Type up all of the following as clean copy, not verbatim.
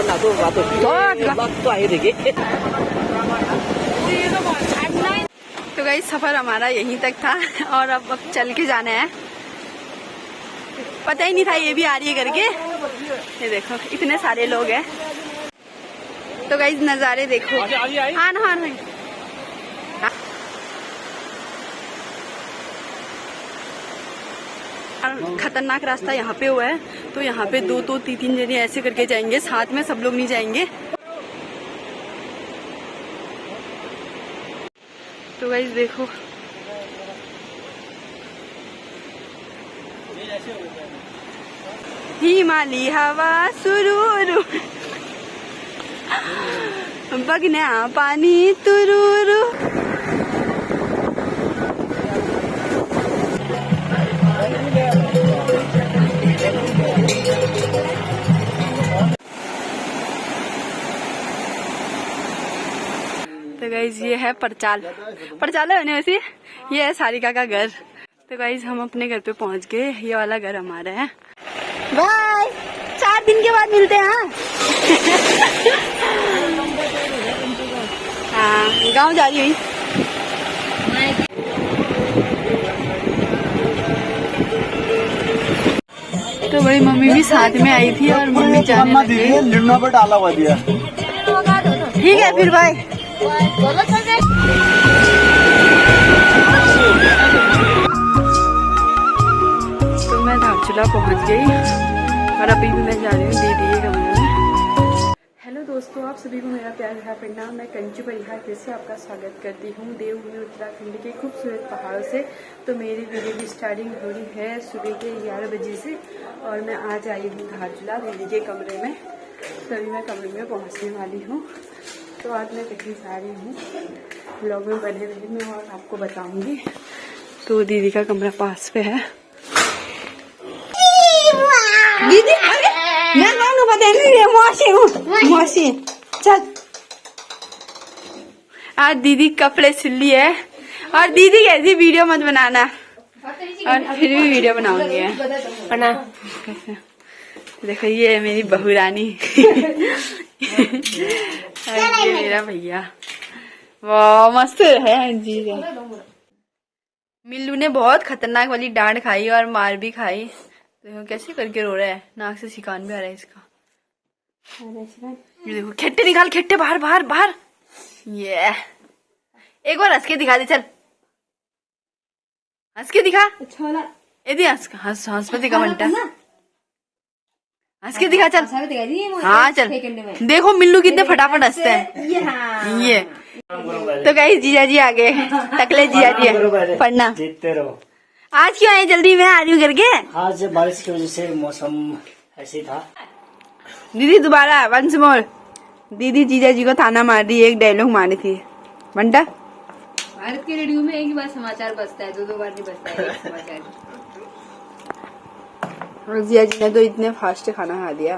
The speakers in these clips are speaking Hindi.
तो आए देखिए। तो गाइस सफर हमारा यहीं तक था और अब चल के जाना है। पता ही नहीं था ये भी आ रही है करके। ये देखो इतने सारे लोग हैं। तो गाइस नज़ारे देखो। हाँ हाँ हाँ। खतरनाक रास्ता यहाँ पे हुआ है, तो यहाँ पे दो तीन जने ऐसे करके जाएंगे, साथ में सब लोग नहीं जाएंगे। तो गाइस देखो हिमाली हवा सुरूरू बगना पानी तुरूरू। तो गाइज ये है परचाल होने वैसे ये है सारिका का घर। तो गाइज हम अपने घर पे पहुंच गए। ये वाला घर हमारा है। बाय, 4 दिन के बाद मिलते हैं। हाँ गाँव जा रही हुई। तो बड़ी मम्मी भी साथ में आई थी और मम्मी जाने लगी। लिमना पर डाला हुआ दिया। ठीक है फिर बाय। तो मैं धारचूला पहुंच गई और अभी भी मैं जा रही हूँ दीदी के कमरे में। हेलो दोस्तों, आप सभी को मेरा प्यार भरा प्रणाम। मैं कंचू परिहार फिर से आपका स्वागत करती हूँ देवभूमि उत्तराखंड के खूबसूरत पहाड़ों से। तो मेरी वीडियो की स्टार्टिंग हो रही है सुबह के 11 बजे से और मैं आज आई हूँ धारचूला दीदी के कमरे में। तो अभी मैं कमरे में पहुँचने वाली हूँ। तो आज मैं कहीं जा रही हूँ, ब्लॉग में बने रही मैं और आपको बताऊंगी। तो दीदी का कमरा पास पे है। दीदी अरे मैं मानू पता नहीं मौसी हूँ। मौसी चल, आज दीदी कपड़े सिल ली है और दीदी कैसी वीडियो मत बनाना और फिर भी वीडियो बनाऊंगी बना। देखो ये है मेरी बहू रानी। ये मेरा भैया, वाह मस्त है जी। मिल्लू ने बहुत खतरनाक वाली डांट खाई और मार भी खाई। देखो कैसे करके रो रहा है, नाक से सिकान भी आ रहा है इसका। ये देखो खेट्टे निकाल, खेट्टे बाहर बाहर बाहर। ये एक बार हंस के दिखा दे, चल हंस के दिखा। यदि हंस हंस पे दिखा मंटा, हंस के दिखा चल। हाँ चल, देखो मिल्लू कितने फटाफट हंसते हैं। ये तो गाइस जीजा जी आ गए, टकले जीजा जी पढ़ना। जीतते रहो। आज क्यों आए जल्दी? मैं आ रही हूँ करके। आज बारिश की वजह से मौसम ऐसे था। दीदी दोबारा वंस मोर। दीदी जीजा जी को ताना मार रही है, एक डायलॉग मारी थी बंटा। भारत के रेडियो में एक ही बार समाचार बजता है, दो बार नहीं बजता है समाचार। जिया जी ने तो इतने फास्ट खाना खा दिया।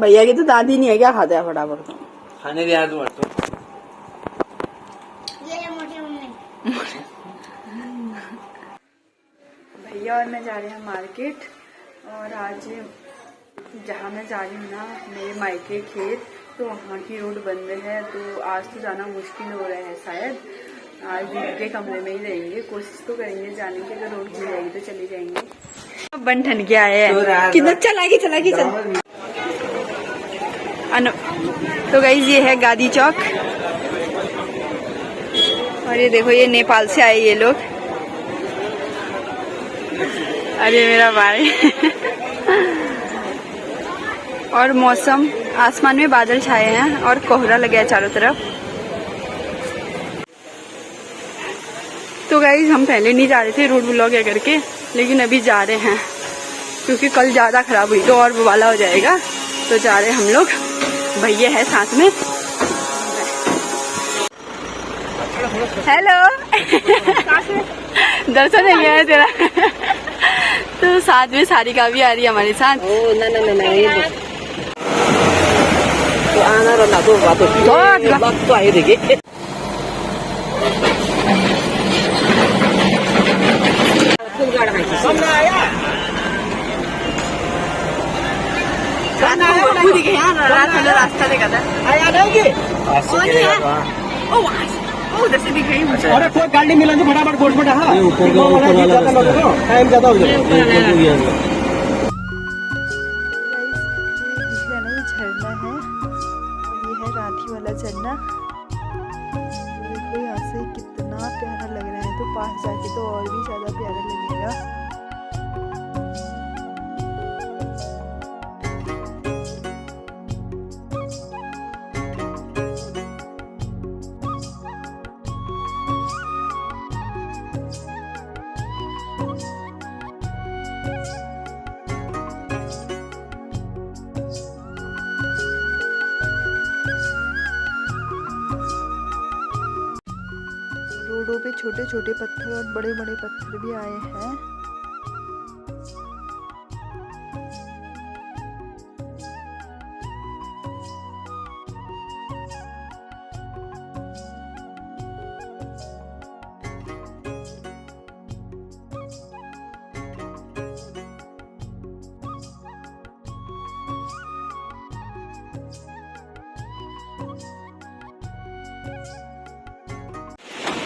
भैया की तो दादी नहीं है, क्या खाते हैं फटाफट खाने दिया तो भैया और मैं जा रहे हैं मार्केट। और आज जहाँ मैं जा रही हूँ ना, मेरे मायके खेत, तो वहाँ की रोड बंद है। तो आज तो जाना मुश्किल हो रहा है शायद। आज दीदी के कमरे में ही रहेंगे, कोशिश तो करेंगे जाने की। अगर रोड खुल जाएगी तो चले जाएंगे। बन ठन के आए हैं कितना चलागी चल। तो गाइस ये है गादी चौक और ये देखो ये नेपाल से आए ये लोग। अरे मेरा भाई। और मौसम, आसमान में बादल छाए हैं और कोहरा लगा है चारों तरफ। तो गाइस हम पहले नहीं जा रहे थे रोड ब्लॉक है करके, लेकिन अभी जा रहे हैं क्योंकि कल ज्यादा खराब हुई तो और बवाला हो जाएगा। तो जा रहे हैं हम लोग, भैया है साथ में। हेलो। दर्शन है गया तेरा। तो साथ में सारिका भी आ रही है हमारे साथ। ना तो आना रहना तो आए देखिए। खुद के यहाँ रास्ता देखा था। ओ वहाँ से, ओ उधर से दिख रही है मुझे। अरे कोई गाड़ी मिला तो फटाफट बोल पड़ा। हाँ ऊपर वाला टाइम ज्यादा हो जाएगा। ऊपर वाला हो गया। दिख रहा है ना, ये झरना है और ये है राठी वाला झरना। तो देखो यहाँ से कितना प्यारा लग रहा है, तो पास जाके तो और भी ज़्यादा प्यारा लगेगा। रोडों पे छोटे छोटे पत्थर और बड़े बड़े पत्थर भी आए हैं।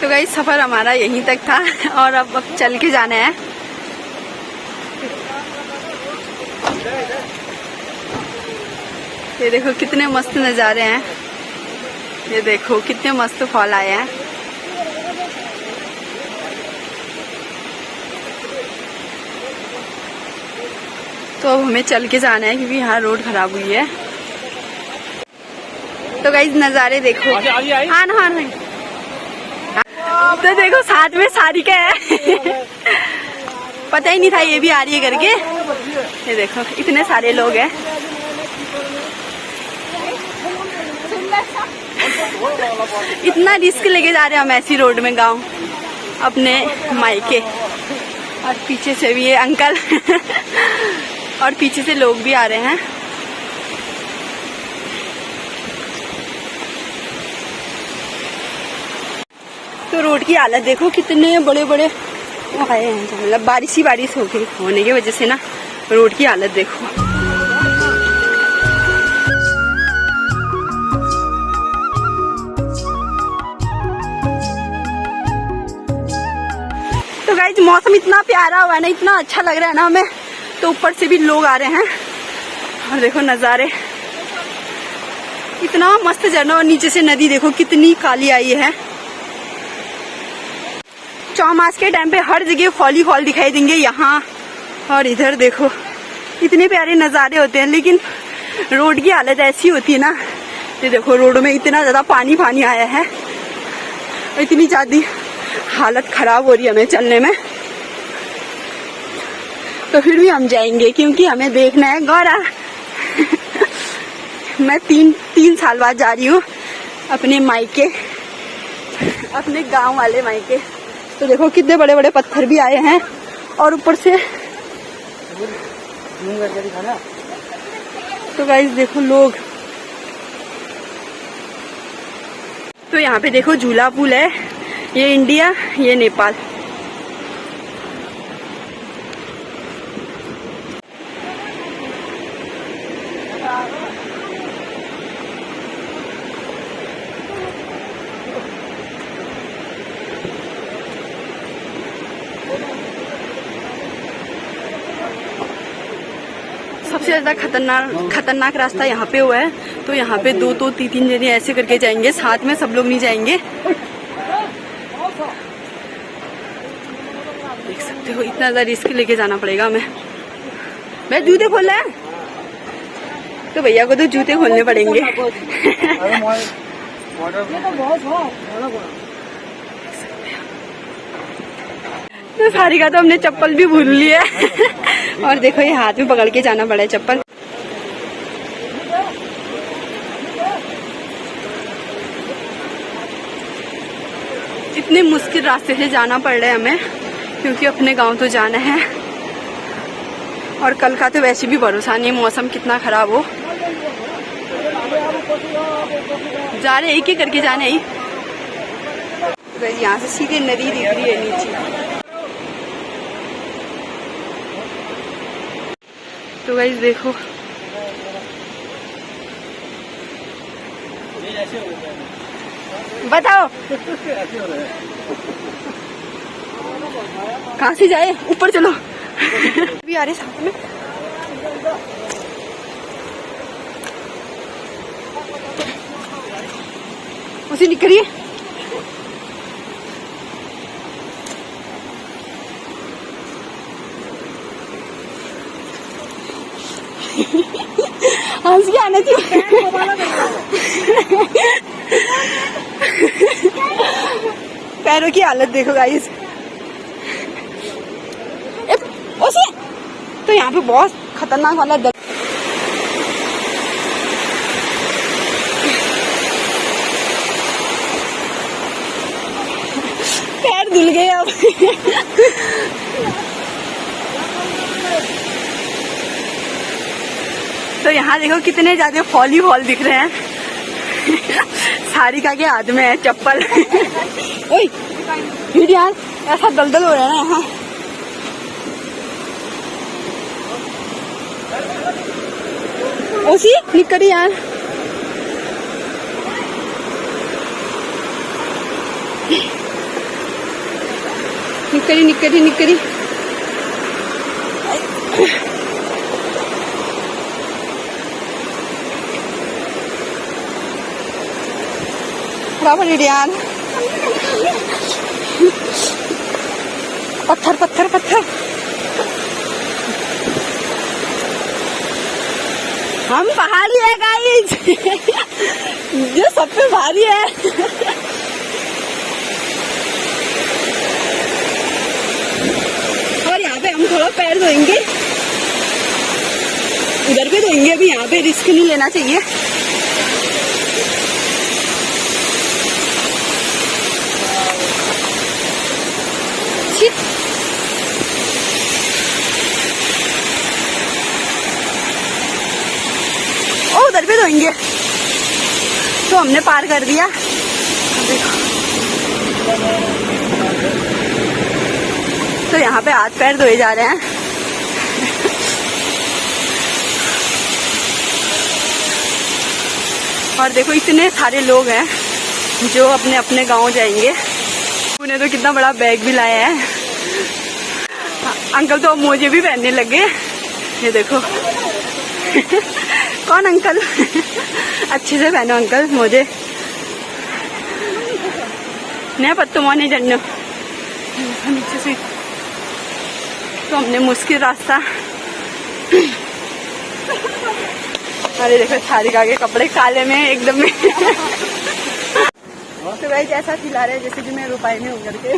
तो गाइस सफर हमारा यहीं तक था और अब चल के जाना है। ये देखो कितने मस्त नज़ारे हैं, ये देखो कितने मस्त फॉल आए हैं। तो अब हमें चल के जाना है क्योंकि यहाँ रोड खराब हुई है। तो गाइस नज़ारे देखो। हाँ ना, हाँ ना। तो देखो साथ में सारिका है। पता ही नहीं था ये भी आ रही है करके। ये देखो इतने सारे लोग हैं। इतना रिस्क लेके जा रहे हैं हम ऐसी रोड में गांव अपने मायके। और पीछे से भी ये अंकल और पीछे से लोग भी आ रहे हैं। तो रोड की हालत देखो, कितने बड़े बड़े वो आए हैं। मतलब बारिश ही बारिश होने की वजह से ना रोड की हालत देखो। तो गाइस मौसम इतना प्यारा हुआ है ना, इतना अच्छा लग रहा है ना हमें। तो ऊपर से भी लोग आ रहे हैं और देखो नज़ारे, इतना मस्त झरना। और नीचे से नदी देखो कितनी काली आई है। चौमास के टाइम पे हर जगह फॉल ही फॉल दिखाई देंगे, यहाँ और इधर देखो इतने प्यारे नज़ारे होते हैं। लेकिन रोड की हालत ऐसी होती है ना, ये देखो रोड में इतना ज़्यादा पानी पानी आया है, इतनी ज़्यादा हालत ख़राब हो रही है हमें चलने में। तो फिर भी हम जाएंगे क्योंकि हमें देखना है गौरा। मैं तीन साल बाद जा रही हूँ अपने मायके, अपने गांव वाले मायके। तो देखो कितने बड़े बड़े पत्थर भी आए हैं और ऊपर से तो गाइस देखो लोग। तो यहाँ पे देखो झूला पुल है, ये इंडिया ये नेपाल। सबसे ज़्यादा खतरनाक रास्ता यहाँ पे हुआ है। तो यहाँ पे दो तीन जने ऐसे करके जाएंगे, साथ में सब लोग नहीं जाएंगे। देख सकते हो इतना ज़्यादा रिस्क लेके जाना पड़ेगा हमें। मैं जूते खोलना है तो भैया को तो जूते खोलने पड़ेंगे। तो सारिका तो हमने चप्पल भी भूल ली है। और देखो ये हाथ में पकड़ के जाना पड़ा है चप्पल। इतने मुश्किल रास्ते से जाना पड़ रहा है हमें क्योंकि अपने गांव तो जाना है। और कल का तो वैसे भी भरोसा नहीं, मौसम कितना खराब हो। जा रहे एक ही करके जाने ही। तो यहाँ से सीधे नदी दिख रही है नीचे। तो गाइस देखो बताओ कहाँ से जाए, ऊपर चलो। भी आ रहे साथ में। उसे निकलिए। हंस के आना चाहिए। पैरों की हालत देखो गाइस। तो यहाँ पे बहुत खतरनाक वाला दर। पैर धुल गए अब। तो यहाँ देखो कितने ज्यादा फॉल ही फॉल दिख रहे हैं। सारिका के हाथ में है चप्पल। ओए यार ऐसा दलदल हो रहा है ना यहाँ। ओसी निकली यार। निकली। खराब यार। पत्थर। हम पहाड़ी है गाइस। जो सब पे भारी है। और यहाँ पे हम थोड़ा पैर धोएंगे, उधर पे धोएंगे। अभी यहाँ पे रिस्क नहीं लेना चाहिए। उधर पे धोएंगे। तो हमने पार कर दिया। देखो तो यहाँ पे हाथ पैर धोए जा रहे हैं। और देखो इतने सारे लोग हैं जो अपने अपने गांव जाएंगे। उन्हें तो कितना बड़ा बैग भी लाया है। अंकल तो मोजे भी पहनने लगे। ये देखो। कौन अंकल? अच्छे से पहनो अंकल मोजे। नहीं पत्तो मोने जन्नो नीचे से। तो हमने मुश्किल रास्ता। अरे देखो सारिका के कपड़े काले में एकदम में। तो भाई ऐसा खिला रहे जैसे कि मैं रुपए में हूँ करके।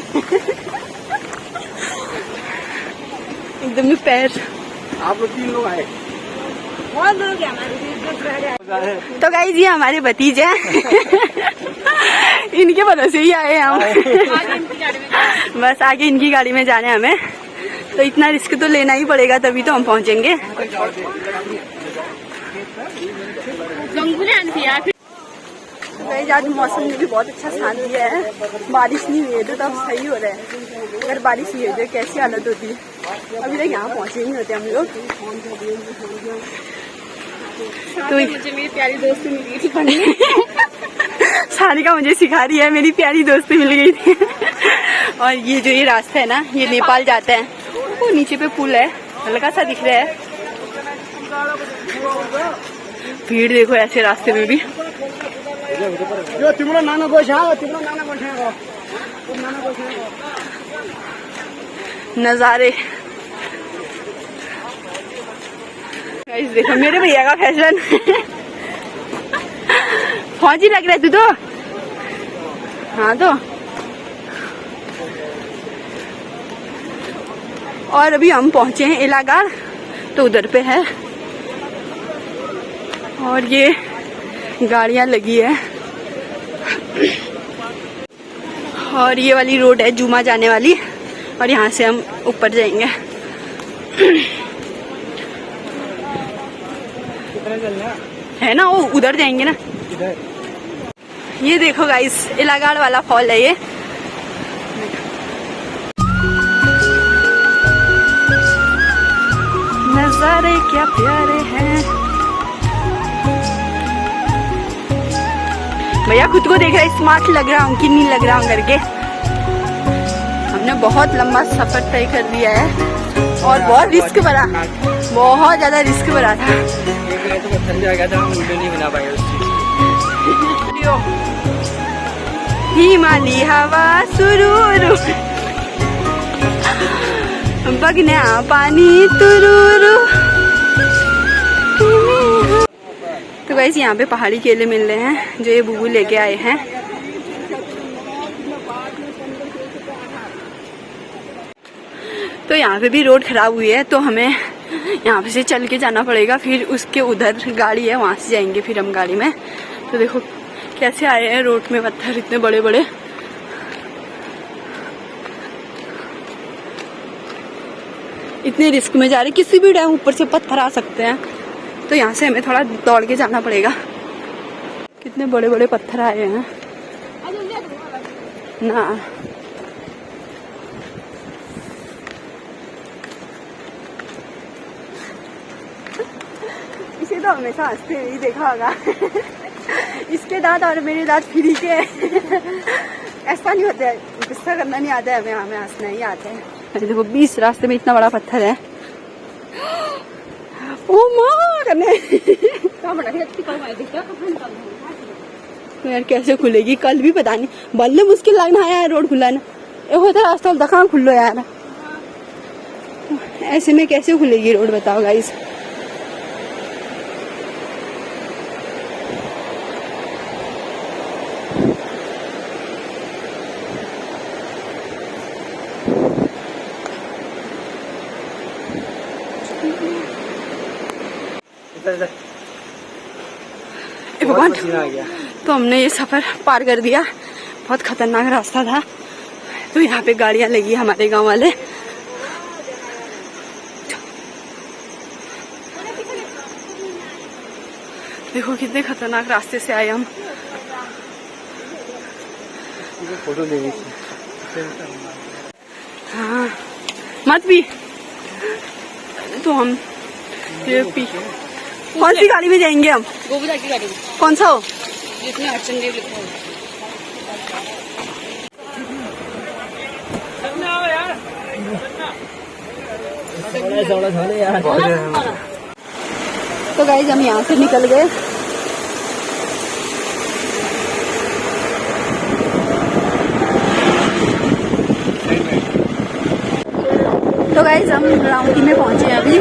एकदम में पैर। आप लोग 3 लोग आए। तो गाइस ये हमारे भतीजे हैं। इनके भरोसे ही आए हम। बस आगे इनकी गाड़ी में जाने हमें। तो इतना रिस्क तो लेना ही पड़ेगा, तभी तो हम पहुंचेंगे। गाइस आज मौसम ने भी बहुत अच्छा साथ दिया है। बारिश नहीं हुई है तो तब सही हो रहा है। अगर बारिश नहीं हुई तो कैसी हालत होती है। अभी तक यहाँ पहुंचे नहीं होते हम लोग। तो मुझे मेरी प्यारी दोस्त मिल गई थी। सारिका मुझे सिखा रही है, मेरी प्यारी दोस्त मिल गई थी। और ये जो ये रास्ता है ना, ये नेपाल जाता है। वो नीचे पे पुल है, हल्का सा दिख रहा है। भीड़ देखो ऐसे रास्ते में भी। नजारे गाइस देखो मेरे भैया का फैशन। फौजी लग रहा है तू तो। हाँ तो और अभी हम पहुंचे हैं इलागाड़। तो उधर पे है और ये गाड़ियां लगी है। और ये वाली रोड है जुमा जाने वाली। और यहाँ से हम ऊपर जाएंगे। है ना, वो उधर जाएंगे ना। ये देखो गाइस इलागाड़ वाला फॉल है ये। नजारे क्या प्यारे हैं। भैया खुद को देख रहा है स्मार्ट लग रहा हूँ कि नहीं लग रहा हूँ करके। हमने बहुत लंबा सफर तय कर लिया है और बहुत रिस्क भरा, बहुत ज्यादा रिस्क भरा था। एक तो पत्थर जो आ गया था, हम वीडियो नहीं बना पाए उस चीज की। हिमालय हवा सुरूरू बगना पानी तुरूरू। तो गाइस यहाँ पे पहाड़ी केले मिल रहे हैं जो ये बुबू लेके आए हैं। तो यहाँ पे भी रोड खराब हुई है तो हमें यहाँ पे से चल के जाना पड़ेगा, फिर उसके उधर गाड़ी है वहाँ से जाएंगे फिर हम गाड़ी में। तो देखो कैसे आए हैं रोड में पत्थर इतने बड़े बड़े। इतने रिस्क में जा रहे, किसी भी टाइम ऊपर से पत्थर आ सकते हैं, तो यहाँ से हमें थोड़ा दौड़ के जाना पड़ेगा। कितने बड़े बड़े पत्थर आए हैं ना। इसे तो हमेशा हंसते हुए ही देखा होगा। इसके दांत और मेरे दांत फ्री के ऐसा नहीं होता है, गुस्सा करना नहीं आता है हमें, हमें हंसना ही आता है। अरे देखो 20 रास्ते में इतना बड़ा पत्थर है। ओ माँ करने तो यार कैसे खुलेगी कल भी पता नहीं, बल्ले मुश्किल लगना है यार रोड खुला ना। ये होता रास्ता दखा खुल लो यार, ऐसे में कैसे खुलेगी रोड बताओ गाइस। भगवान, तो हमने ये सफर पार कर दिया। बहुत खतरनाक रास्ता था। तो यहाँ पे गाड़ियां लगी हमारे गांव वाले। देखो कितने खतरनाक रास्ते से आए हम। फोटो लेनी हाँ मत भी। तो हम ये पी कौन सी गाड़ी में जाएंगे हम? गोविंदा की गाड़ी में। कौन सा हो? जिसमें अर्चन देव लिखा हो। तो गाइस हम यहाँ से निकल गए। तो गाइस हम राउंडी में पहुंचे हैं अभी।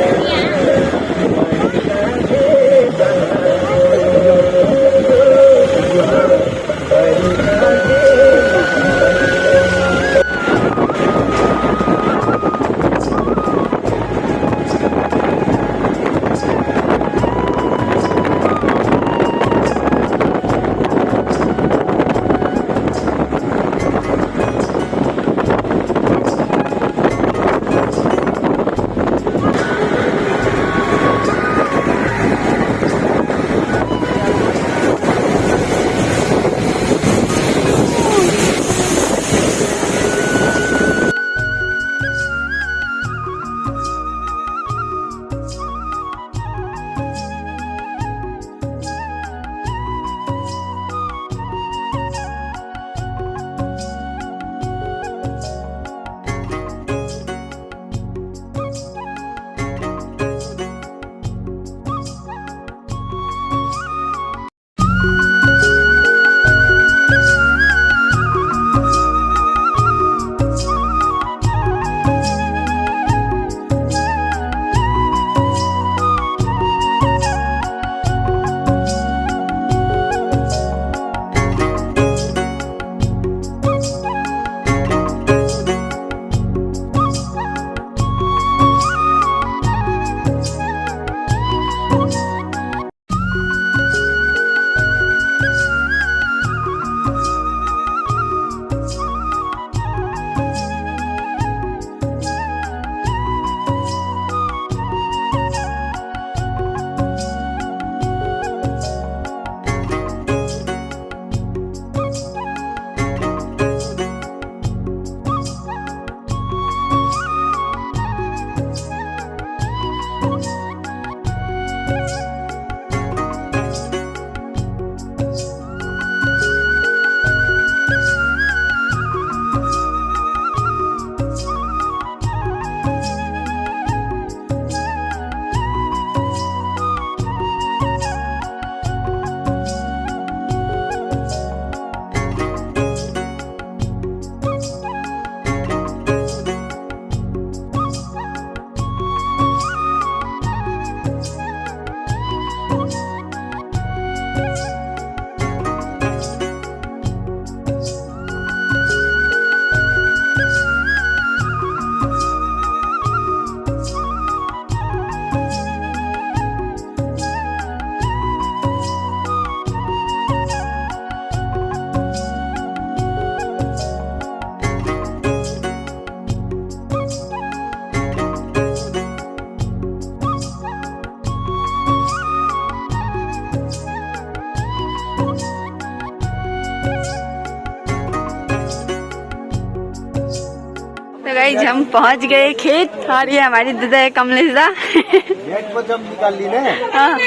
गाइस हम पहुंच गए खेत और ये हमारी दादा है कमलेशदा। गेट पर जब निकाल ली ना। हाँ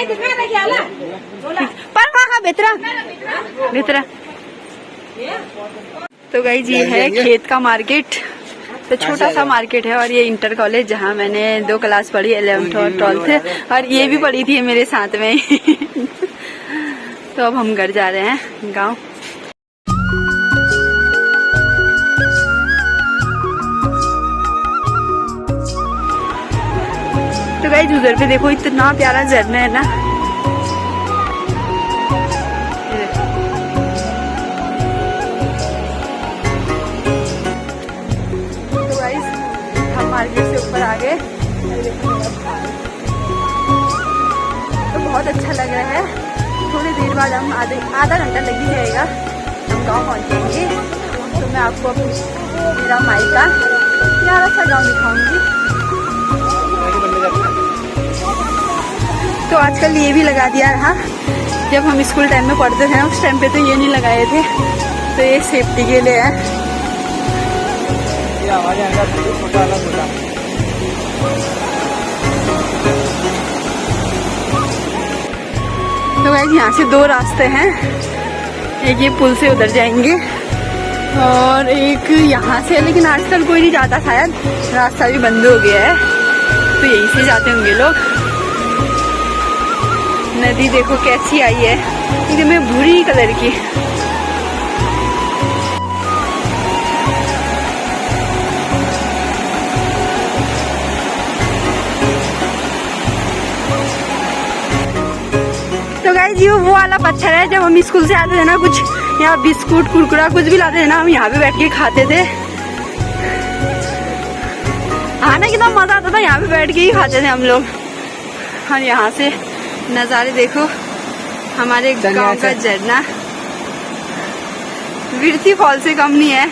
पर कहाँ बेतरा बेतरा। तो गाइस ये है खेत का मार्केट। तो छोटा सा मार्केट है और ये इंटर कॉलेज जहाँ मैंने 2 क्लास पढ़ी 11th और 12th और ये भी पढ़ी थी मेरे साथ में। तो अब हम घर जा रहे हैं गांव। तो गाइस उधर पे देखो इतना प्यारा झरना है ना। तो गाइस हम मार्केट से ऊपर आ गए। तो बहुत अच्छा लग रहा है। थोड़ी देर बाद हम आधा घंटा लग ही जाएगा हम गाँव पहुँचेंगे। तो मैं आपको मेरा मायका प्यारा सा गाँव दिखाऊंगी। तो आजकल ये भी लगा दिया रहा। जब हम स्कूल टाइम में पढ़ते थे उस टाइम पे तो ये नहीं लगाए थे। तो ये सेफ्टी के लिए है। तो गाइस यहाँ से 2 रास्ते हैं। एक ये पुल से उधर जाएंगे और एक यहाँ से, लेकिन आजकल कोई नहीं जाता, शायद रास्ता भी बंद हो गया है। तो यहीं से जाते होंगे लोग। नदी देखो कैसी आई है, एकदम भूरी कलर की। तो गाइस ये वो वाला पत्थर है। जब हम स्कूल से आते थे ना, कुछ यहाँ बिस्कुट कुरकुरा कुछ भी लाते थे ना, हम यहाँ पे बैठ के खाते थे। हाँ ना, कितना मजा आता था। यहाँ पे बैठ के ही खाते थे हम लोग। और यहाँ से नज़ारे देखो, हमारे गांव का झरना विरती फॉल से कम नहीं है।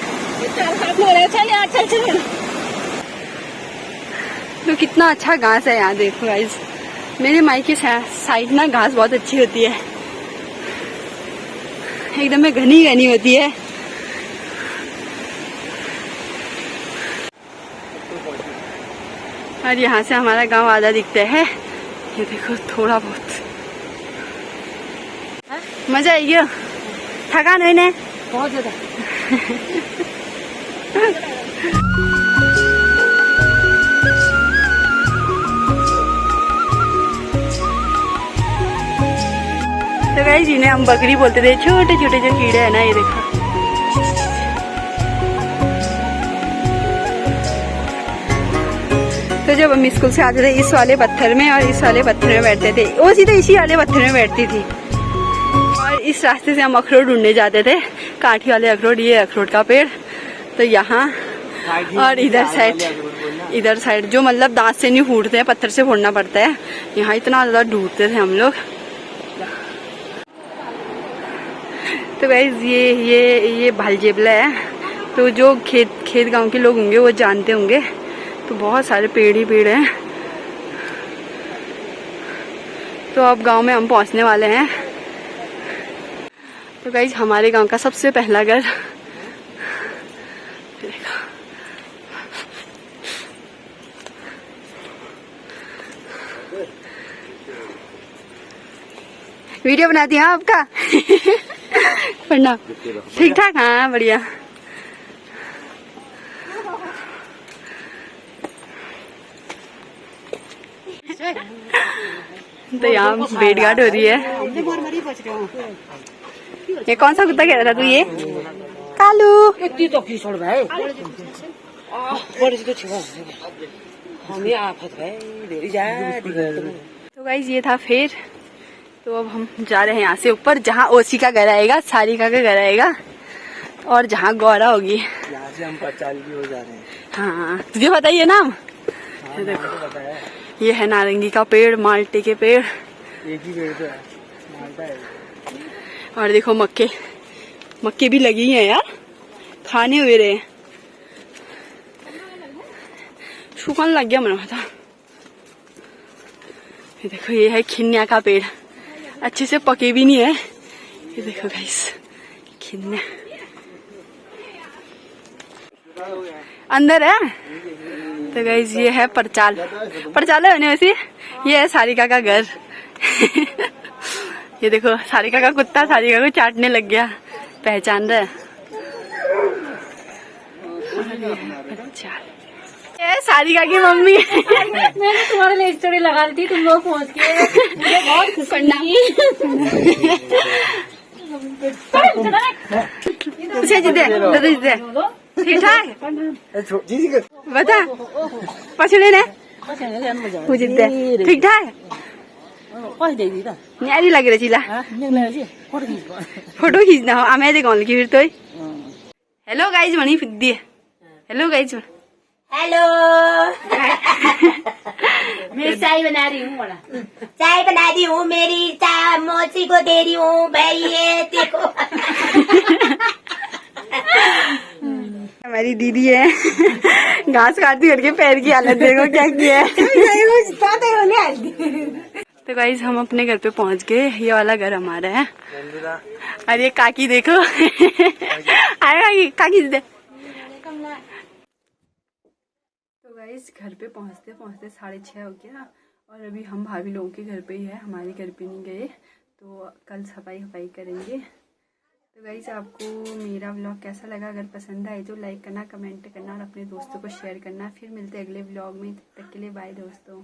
तो कितना अच्छा घास है यहाँ देखो गाइस। मेरे मायके साइड ना घास बहुत अच्छी होती है, एकदम घनी घनी होती है। और यहाँ से हमारा गांव आधा दिखता है। ये देखो थोड़ा बहुत मजा आई गया। थकान है ना बहुत ज्यादा। तो गाइस जिन्हें हम बकरी बोलते थे, छोटे छोटे जो कीड़े है ना, ये देखो। तो जब हम स्कूल से आते थे इस वाले पत्थर में और इस वाले पत्थर में बैठते थे। वो सीधे इसी वाले पत्थर में बैठती थी। और इस रास्ते से हम अखरोट ढूंढने जाते थे, काठी वाले अखरोट। ये अखरोट का पेड़। तो यहाँ और इधर साइड जो मतलब दांत से नहीं फूटते हैं, पत्थर से फोड़ना पड़ता है। यहाँ इतना ज़्यादा ढूंढते थे हम लोग। तो गाइस ये भालजेबला है। तो जो खेत गांव के लोग होंगे वो जानते होंगे। तो बहुत सारे पेड़ ही पेड़ हैं। तो अब गांव में हम पहुंचने वाले हैं। तो गाइस हमारे गांव का सबसे पहला घर देखो। वीडियो बनाती हूँ आपका। पढ़ना ठीक ठाक। हाँ बढ़िया। तो यहाँ भेंटघाट हो रही है। ये कौन सा कुत्ता कह रहा था तू? ये कालू। तो गाइस ये था फिर। तो अब हम जा रहे हैं यहाँ से ऊपर, जहाँ ओसी का घर आएगा, सारिका का घर आएगा और जहाँ गौरा होगी। यहाँ से हम 50 भी हो जा रहे हैं। हाँ तुझे पता ही है नाम? हाँ, देखो ये है नारंगी का पेड़, माल्टे के पेड़। एक ही पेड़ तो है, माल्टा है। और देखो मक्के भी लगी हैं यार, खाने हुए रहे। सूखने लग गया मैंने पता। ये देखो ये है खिन्या का पेड़, अच्छे से पके भी नहीं है। ये देखो गाइस खिन्या। अंदर है। तो गाइस ये है परचाल, परचाल होने वैसे। ये है सारिका का घर। ये देखो सारिका का कुत्ता सारिका को चाटने लग गया, पहचान रहा है। ये सारिका की मम्मी। मैंने तुम्हारे लिए स्टोरी लगा दी थी, तुम लोग पहुंच गए, मुझे बहुत खुशी हुई। ठीक ठाक बता पछड़े ने मुझे ठीक ठाक न्यारी लग रही चिला फोटो खींचना हो आमे कौन की फिर तो। हेलो गाइज बनी फिर दिए। Hello guys hello. मैं चाय बना रही हूँ, चाय बना रही हूँ, मेरी चाय मौसी को दे रही हूँ भाई, ये देखो। हमारी दीदी है घास काटती करके पैर की हालत देखो क्या किया है। तो गाइस हम अपने घर पे पहुंच गए। ये वाला घर हमारा है। और ये काकी देखो आए काकी दे। तो गाइस घर पे पहुंचते पहुंचते 6:30 हो गया और अभी हम भाभी लोगों के घर पे ही है, हमारे घर पे नहीं गए। तो कल सफाई करेंगे। तो गाइस आपको मेरा व्लॉग कैसा लगा? अगर पसंद आए तो लाइक करना, कमेंट करना और अपने दोस्तों को शेयर करना। फिर मिलते हैं अगले व्लॉग में, तब तक के लिए बाय दोस्तों।